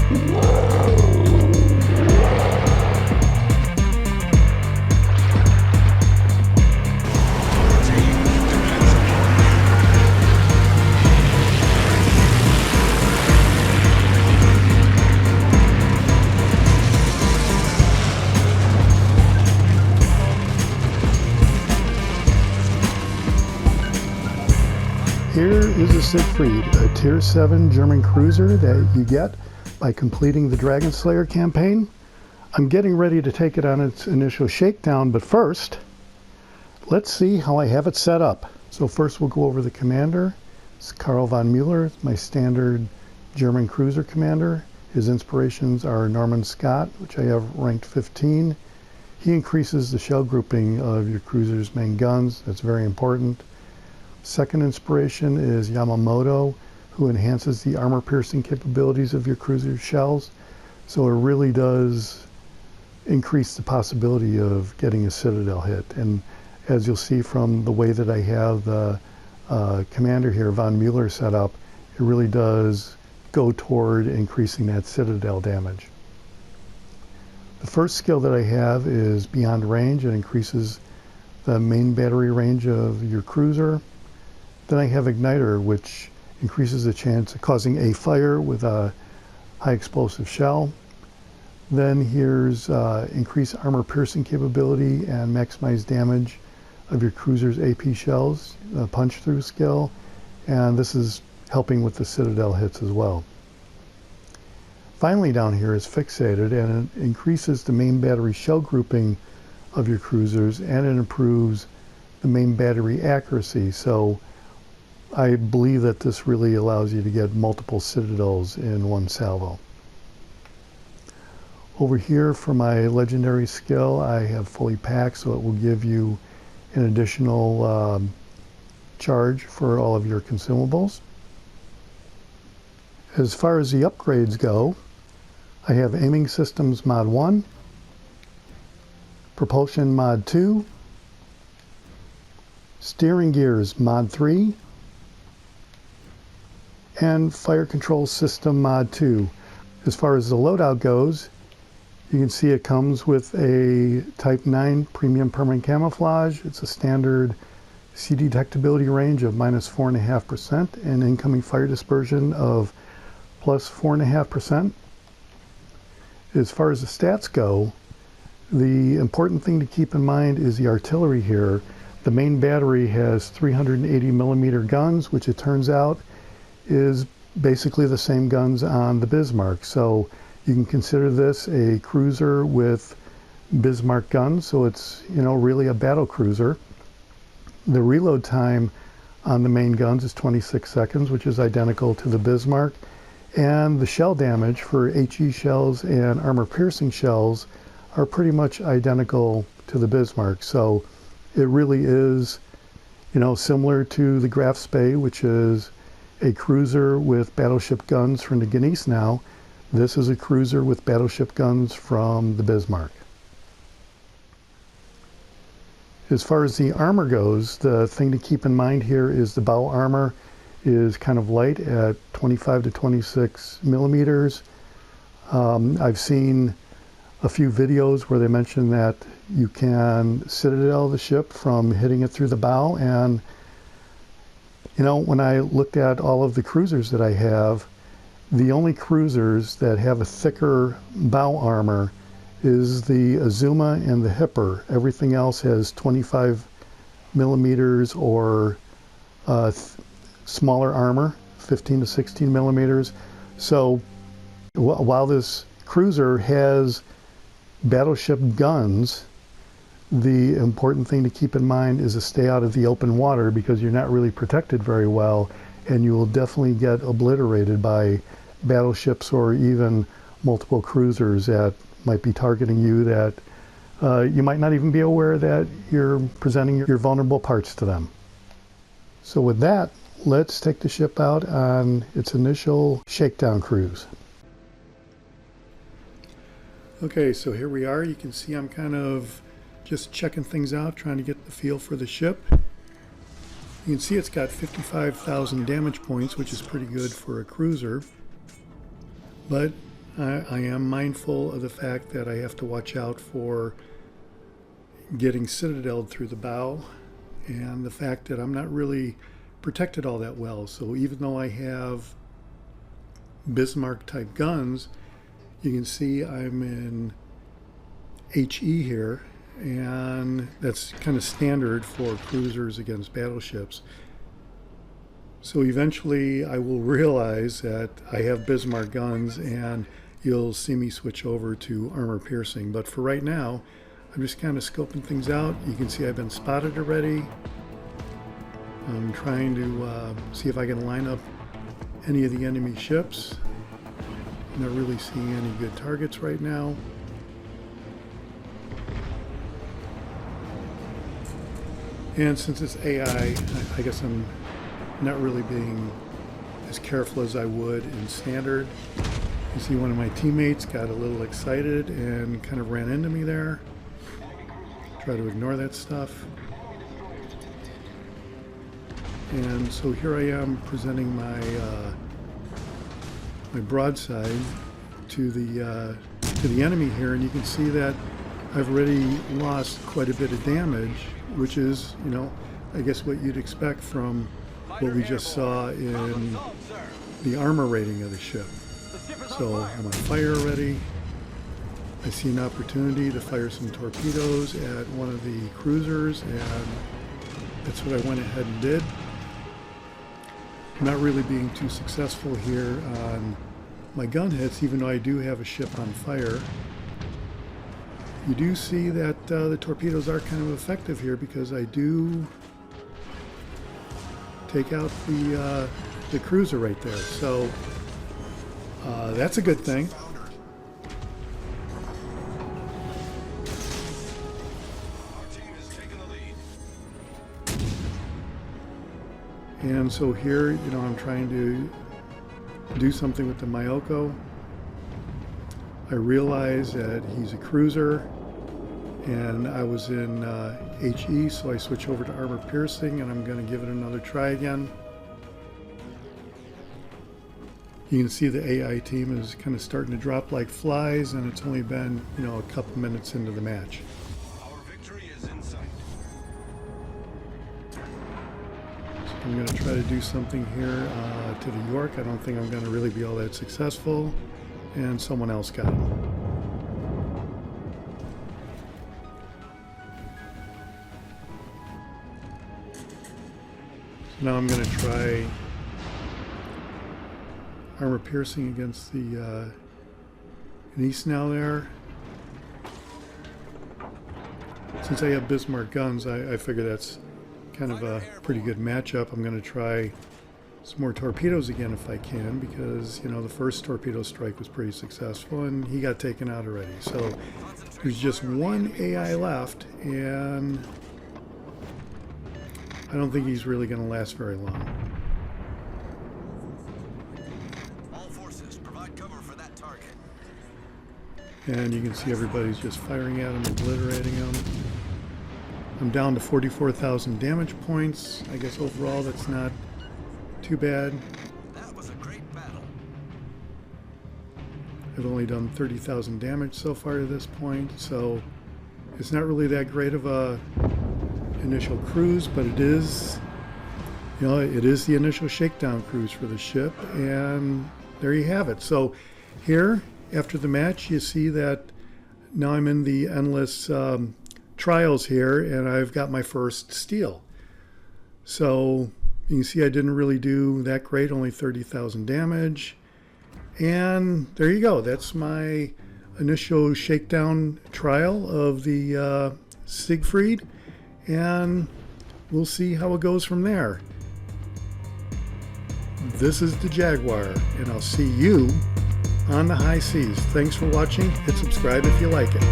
Here is a Siegfried, a Tier 7 German cruiser that you get by completing the Dragonslayer campaign. I'm getting ready to take it on its initial shakedown, but first, let's see how I have it set up. So first we'll go over the commander. It's Karl von Müller, my standard German cruiser commander. His inspirations are Norman Scott, which I have ranked 15. He increases the shell grouping of your cruiser's main guns. That's very important. Second inspiration is Yamamoto, who enhances the armor-piercing capabilities of your cruiser's shells. So it really does increase the possibility of getting a Citadel hit. And as you'll see from the way that I have the commander here, von Müller, set up, it really does go toward increasing that Citadel damage. The first skill that I have is Beyond Range. It increases the main battery range of your cruiser. Then I have Igniter, which increases the chance of causing a fire with a high explosive shell. Then here's increase armor piercing capability and maximize damage of your cruiser's AP shells, punch through skill, and this is helping with the Citadel hits as well. Finally down here is Fixated, and it increases the main battery shell grouping of your cruisers, and it improves the main battery accuracy. So I believe that this really allows you to get multiple Citadels in one salvo. Over here for my legendary skill, I have fully packed, so it will give you an additional charge for all of your consumables. As far as the upgrades go, I have Aiming Systems Mod 1, Propulsion Mod 2, Steering Gears Mod 3, and Fire Control System Mod 2. As far as the loadout goes, you can see it comes with a Type 9 Premium Permanent Camouflage. It's a standard sea detectability range of -4.5% and incoming fire dispersion of +4.5%. As far as the stats go, the important thing to keep in mind is the artillery here. The main battery has 380mm guns, which it turns out is basically the same guns on the Bismarck. So you can consider this a cruiser with Bismarck guns, so it's, you know, really a battle cruiser. The reload time on the main guns is 26 seconds, which is identical to the Bismarck. And the shell damage for HE shells and armor-piercing shells are pretty much identical to the Bismarck. So it really is, you know, similar to the Graf Spee, which is a cruiser with battleship guns from the Genieß now. This is a cruiser with battleship guns from the Bismarck. As far as the armor goes, the thing to keep in mind here is the bow armor is kind of light at 25 to 26 millimeters. I've seen a few videos where they mention that you can Citadel the ship from hitting it through the bow, and you know, when I looked at all of the cruisers that I have, the only cruisers that have a thicker bow armor is the Azuma and the Hipper. Everything else has 25 millimeters or smaller armor, 15 to 16 millimeters. So while this cruiser has battleship guns, the important thing to keep in mind is to stay out of the open water, because you're not really protected very well, and you will definitely get obliterated by battleships or even multiple cruisers that might be targeting you, that you might not even be aware that you're presenting your vulnerable parts to them. So with that, let's take the ship out on its initial shakedown cruise. Okay, so here we are. You can see I'm kind of just checking things out, trying to get the feel for the ship. You can see it's got 55,000 damage points, which is pretty good for a cruiser. But I am mindful of the fact that I have to watch out for getting citadeled through the bow, and the fact that I'm not really protected all that well. So even though I have Bismarck type guns, you can see I'm in HE here, and that's kind of standard for cruisers against battleships. So eventually I will realize that I have Bismarck guns, and you'll see me switch over to armor piercing. But for right now, I'm just kind of scoping things out. You can see I've been spotted already. I'm trying to see if I can line up any of the enemy ships. I'm not really seeing any good targets right now. And since it's AI, I guess I'm not really being as careful as I would in standard. You see one of my teammates got a little excited and kind of ran into me there. Try to ignore that stuff. And so here I am presenting my my broadside to the enemy here, and you can see that I've already lost quite a bit of damage, which is, you know, I guess what you'd expect from what we just saw in the armor rating of the ship. So I'm on fire already. I see an opportunity to fire some torpedoes at one of the cruisers, and that's what I went ahead and did. I'm not really being too successful here on my gun hits, even though I do have a ship on fire. You do see that the torpedoes are kind of effective here, because I do take out the cruiser right there. So that's a good thing. And so here, you know, I'm trying to do something with the Myoko. I realize that he's a cruiser, and I was in HE, so I switch over to armor piercing, and I'm going to give it another try again. You can see the AI team is kind of starting to drop like flies, and it's only been, you know, a couple minutes into the match. Our victory is in sight. So I'm going to try to do something here to the York. I don't think I'm going to really be all that successful, and someone else got it. So now I'm going to try armor piercing against the Nice now there. Since I have Bismarck guns, I figure that's kind of a pretty good matchup. I'm going to try some more torpedoes again if I can, because, you know, the first torpedo strike was pretty successful and he got taken out already. So there's just one AI left, and I don't think he's really going to last very long. And you can see everybody's just firing at him, obliterating him. I'm down to 44,000 damage points. I guess overall that's not too bad. That was a great battle. I've only done 30,000 damage so far to this point, so it's not really that great of a initial cruise, but it is, you know, it is the initial shakedown cruise for the ship, and there you have it. So here, after the match, you see that now I'm in the endless trials here, and I've got my first steal. So you can see I didn't really do that great, only 30,000 damage. And there you go. That's my initial shakedown trial of the Siegfried, and we'll see how it goes from there. This is the Jaguar, and I'll see you on the high seas. Thanks for watching. Hit subscribe if you like it.